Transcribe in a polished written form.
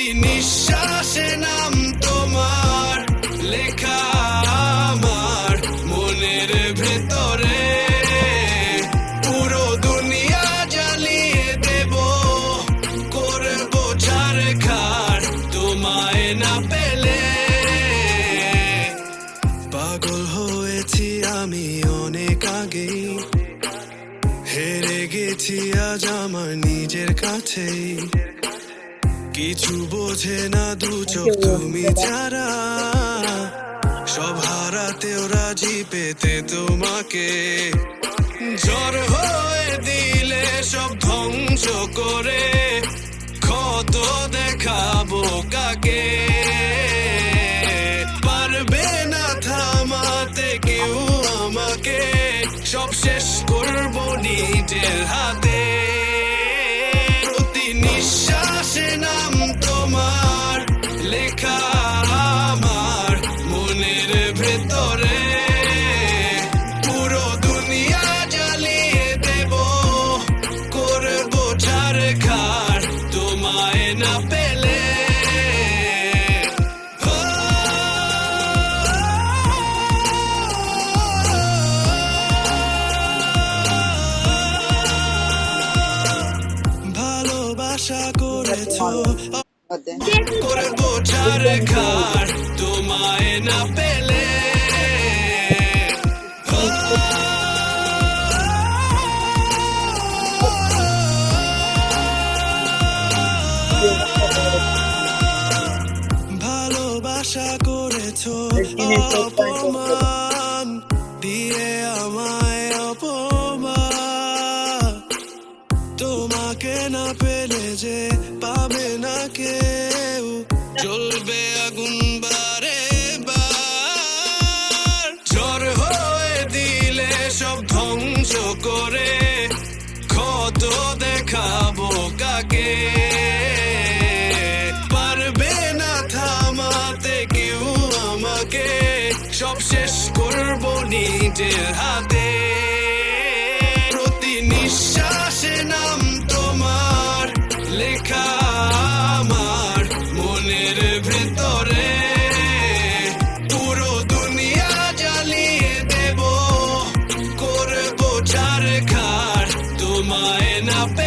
প্রতি নিঃশ্বাসে নাম তোমার লেখা আমার মনের ভেতরে। পুরো দুনিয়া জ্বালিয়ে দেব, করবো ছারখার তোমায় না পেলে। পাগল হয়েছি আমি অনেক আগেই, হেরে গেছি আজ আমার নিজের কাছেই। কিছু বোঝে না দু চোখ তুমি যারা, সব হারাতেও রাজি পেতে তোমাকে। ঝড় হয়ে দিলে সব ধ্বংস করে, ক্ষত দেখাবো কাকে। পারবে না থামাতে কেউ আমাকে, সব শেষ করবো নিজের হাতে। প্রতি নিঃশ্বাসে নাম তোমার লেখা আমার মনের ভেতরে। পুরো দুনিয়া জ্বালিয়ে দেব, করবো ছারখার তোমায় না পেলে। ভালোবাসা করেছো, করবো ছারখার তোমায় না পেলে। ভালোবাসা করেছো অপমান দিয়ে আমায় অপমান। তোমাকে না পেলে যে পাবে না কেউ, জ্বলবে আগুন বারে বার। ঝড় হয়ে দিলে সব ধ্বংস করে, ক্ষত দেখাবো কাকে। পারবে না থামাতে কেউ আমাকে, সব শেষ করবো নিজের হাতে। প্রতি নিঃশ্বাসে নাম তোমার লেখা আমার মনের ভেতরে। পুরো দুনিয়া জ্বালিয়ে দেব, করবো ছারখার তোমায় না পেলে।